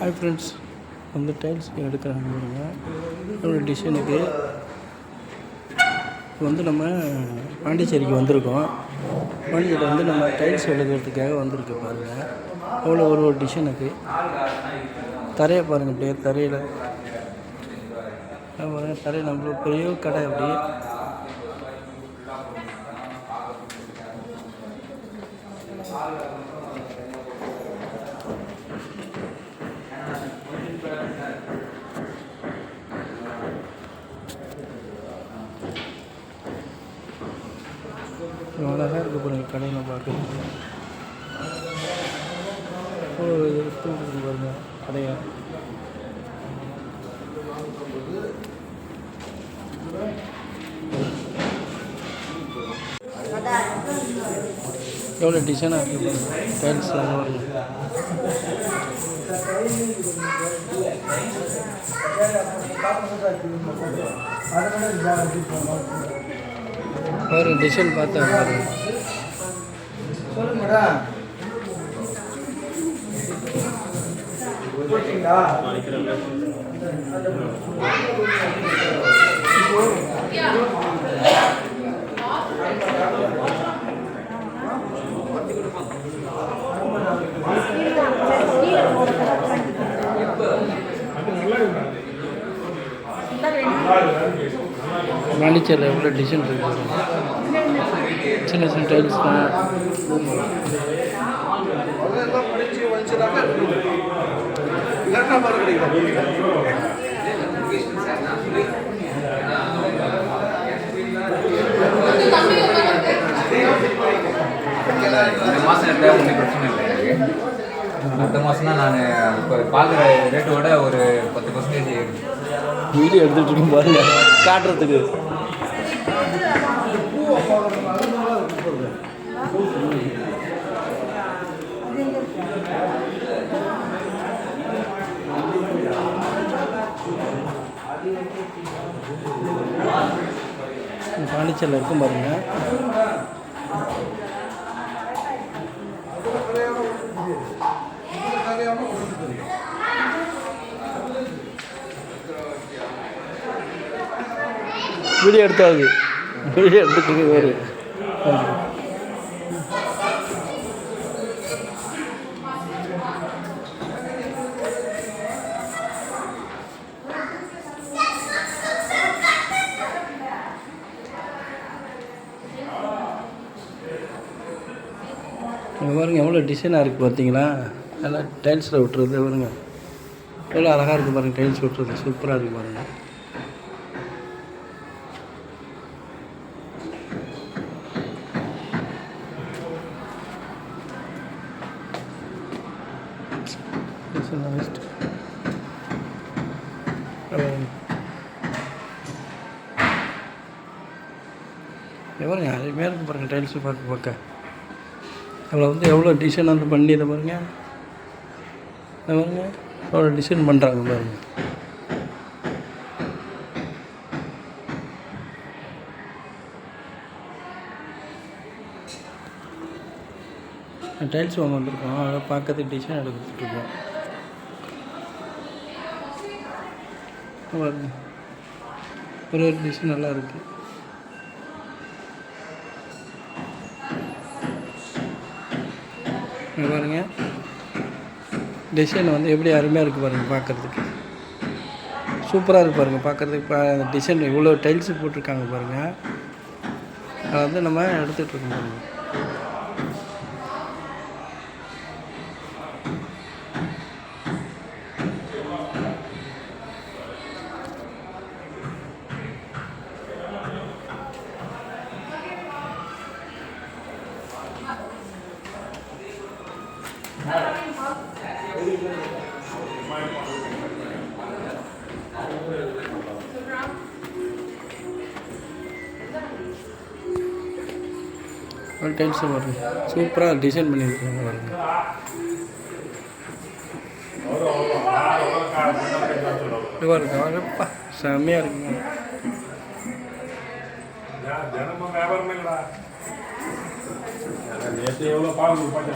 Hi friends, வந்து tiles எடுக்கிறாங்க பாருங்க. ஒரு டிசைனுக்கு வந்து நம்ம பாண்டிச்சேரிக்கு வந்திருக்கோம். பாண்டிச்சேரியில் வந்து நம்ம டைல்ஸ் எழுதுறதுக்காக வந்திருக்கு பாருங்கள். அவ்வளோ ஒரு டிசைனுக்கு தரையை பாருங்கள். அப்படியே தரையில் பாருங்கள், தரையில் நம்ம பெரிய கடை அப்படியே அழகாக இருக்குது பாருங்கள். கடையில் பார்க்குறது பாருங்கள் கடையை. எவ்வளோ டிசைனாக இருக்குது பாருங்கள். டைல்ஸ் பாருங்கள். ஒரு டிசைன் பார்த்தா பாருங்க. பாண்டிச்சேரியில் எவ்வளோ டிசைன் இருக்குது. சின்ன சின்ன டைல்ஸ் தான். இந்த மாதம் எடுத்தால் ஒன்றும் பிரச்சனை இல்லை எனக்கு. அடுத்த மாதம்னா நான் இப்போ பார்க்குற ரேட்டோட ஒரு 10% வீடியோ எடுத்துகிட்டு இருக்கோம் பாருங்க, காட்டுறதுக்கு. பாண்டிச்சேரியில் இருக்கும் பாருங்க. வீடியோ எடுத்தாது, வீடியோ எடுத்துக்கு வேறு. பாருங்க எவ்வளோ டிசைனாக இருக்குது பார்த்தீங்களா. நல்லா டைல்ஸில் விட்டுறது பாருங்க. எவ்வளோ அழகாக இருக்குது பாருங்கள். டைல்ஸ் விட்டுறது சூப்பராக இருக்குது பாருங்கள். எவ்வளோங்க அதுமாரி இருக்குது பாருங்கள். டைல்ஸு பார்க்க அதில் வந்து எவ்வளோ டிசைன் வந்து பண்ணி இதை பாருங்கள். இதை பாருங்கள் எவ்வளோ டிசைன் பண்ணுறாங்க பாருங்கள். டைல்ஸ் வாங்க வந்திருக்கோம், அதை பார்க்கறதுக்கு டிசைன் எடுத்துகிட்ருக்கோம். பாருங்க ஒரு ஒரு டிசைன் நல்லா இருக்குது. பாருங்க டிசைன் வந்து எப்படி அருமையாக இருக்குது பாருங்கள். பார்க்குறதுக்கு சூப்பராக இருக்குது பாருங்கள். பார்க்குறதுக்கு டிசைன் இவ்வளோ டைல்ஸு போட்டிருக்காங்க பாருங்கள். அதை வந்து நம்ம எடுத்துகிட்ருக்கோம் பாருங்கள். ஒரு டைல்ஸ் பாருங்க, சூப்பராக டிசைன் பண்ணியிருக்காங்க பாருங்க. பாருங்க வரப்பா செம்மையாக இருக்குங்க. நேற்று எவ்வளோ பால் பாட்டு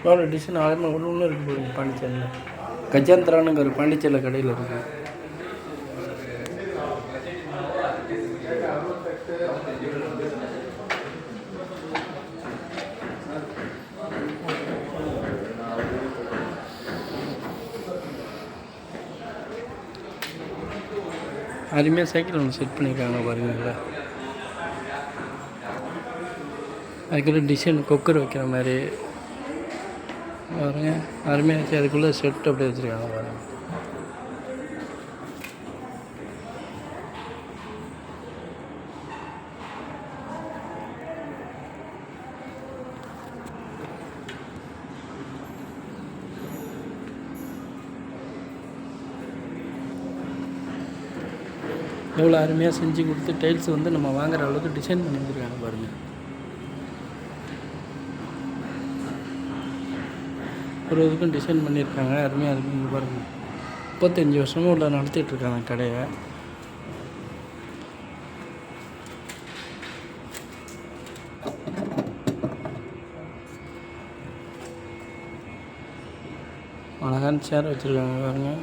எவ்வளோ டிசைன் ஆயிரமா ஒன்று இருக்குது போடுங்க பாண்டிச்சேரியில். கஜாந்திரானுங்கிற ஒரு பாண்டிச்சேரியில் கடையில் இருக்குது. அருமையாக சைக்கிள் ஒன்று செட் பண்ணியிருக்காங்க பாருங்களா. அதுக்குள்ளே டிசைன் குக்கர் வைக்கிற மாதிரி பாருங்க, அருமையாக வச்சு அதுக்குள்ளே செட் அப்படியே வச்சுருக்காங்க பாருங்கள். எவ்வளோ அருமையாக செஞ்சு கொடுத்து டைல்ஸ் வந்து நம்ம வாங்குற அளவுக்கு டிசைன் பண்ணி வச்சுருக்காங்க பாருங்கள். ஒரு இதுக்கும் டிசைன் பண்ணியிருக்காங்க, அருமையாக இருக்குங்க பாருங்கள். 35 வருஷமும் உள்ள நடத்திட்டுருக்காங்க கடையை. அழகான சேர் வச்சுருக்காங்க பாருங்கள்.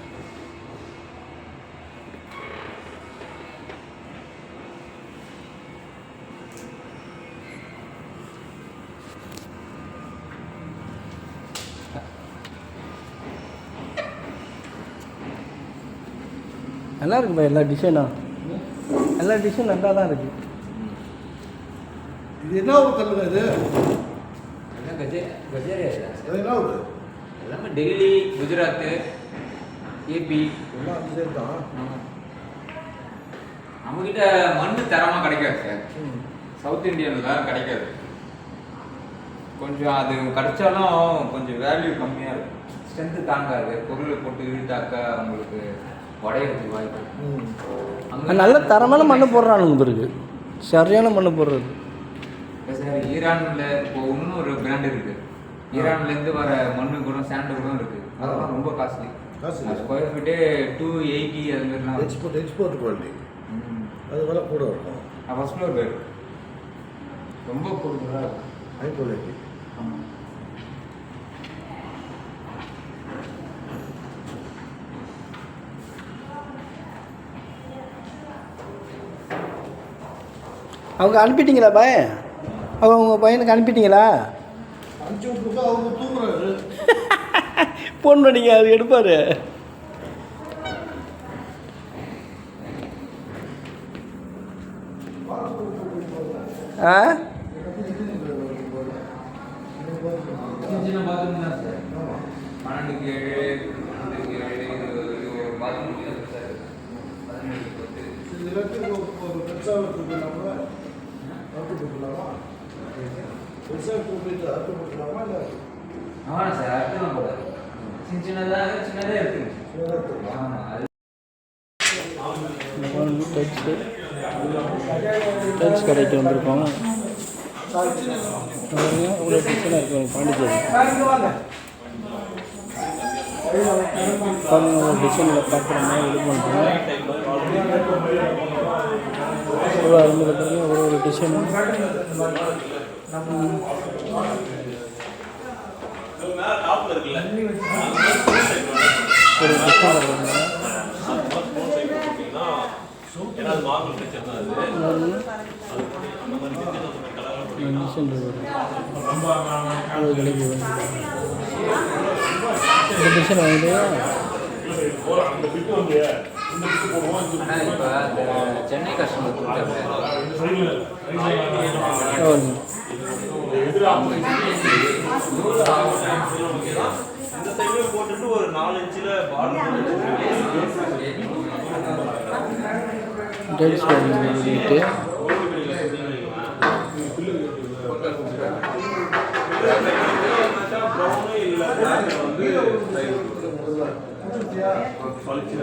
நல்லா இருக்குப்பா எல்லா டிசைனும். எல்லா டிசைன் நல்லா தான் இருக்குது. இது என்ன ஒரு கல்லுங்க இது? கஜேரியா அது என்ன ஒரு? எல்லாமே டெல்லி, குஜராத், ஏபி எல்லாம் அந்த சைடு தான். நம்மக்கிட்ட மண் தரமாக கிடைக்காது சார். சவுத் இந்தியனில் தான் கிடைக்காது. கொஞ்சம் அது கிடைச்சாலும் கொஞ்சம் வேல்யூ கம்மியாக இருக்கும். ஸ்ட்ரென்த்து தாங்காது. பொருளை போட்டு இழுத்தாக்க அவங்களுக்கு உடையிறதுக்கு வாய்ப்பு. நல்ல தரமான மண் போடுறானுங்க பிறகு, சரியான மண் போடுறது. சார் ஈரானில் இப்போ இன்னொரு பிராண்ட் இருக்குது. ஈரான்லேருந்து வர மண்ணு கூட சாண்டு கூட இருக்குது. அதெல்லாம் ரொம்ப காஸ்ட்லி. ஸ்கொயர் ஃபீட்டே 280 அது மாதிரிலாம். Export quality. அது விலை கூட இருக்கும். ஃபர்ஸ்ட் ஃப்ளோர் பேர் ரொம்ப கூடுதலாக இருக்கும். High quality. ஆமாம். அவங்க அனுப்பிட்டீங்களா பாய்? அவங்க பையனுக்கு அனுப்பிட்டீங்களா? அனுப்பிச்சி விட்டுருக்கா, அவங்க தூங்குறாரு. ஃபோன் பண்ணிங்க, அது எடுப்பார். ஆ சின்ன பாத்ரூம் தான் சார். 12க்கு 7, 12க்கு 7 ஒரு பாத்ரூம் சார். 17க்கு 10. இது எல்லாத்தையும் ஒரு பெருசாக கொடுக்கலாமா? அறுத்து கொடுக்கலாமா? பெருசாக கூப்பிட்டு அறுத்து கொடுக்கலாமா? இல்லை ஆமாம் சார், அர்த்தம் போடாது. சின்னதாக இருக்குங்க. ஆமாம். அது டைல்ஸ் கடைக்கு வந்திருக்கோம். அவ்வளோ டிசைனாக இருக்கும் பாண்டிச்சேரி. ஒரு டிசைனில் பார்க்குற மாதிரி இது பண்ணுறோம். எவ்வளோ அருமையாக பாருங்க, ஒரு டிசைனும் ஒரு டிசைன் வருவாங்க. டிசைன் வாங்கிட்டு இப்போ சென்னை கஸ்டமர் போட்டுட்டு ஒரு 4 இன்ச்சில் பார்டர் டைல்ஸ் வாங்கிட்டு பளிச்சு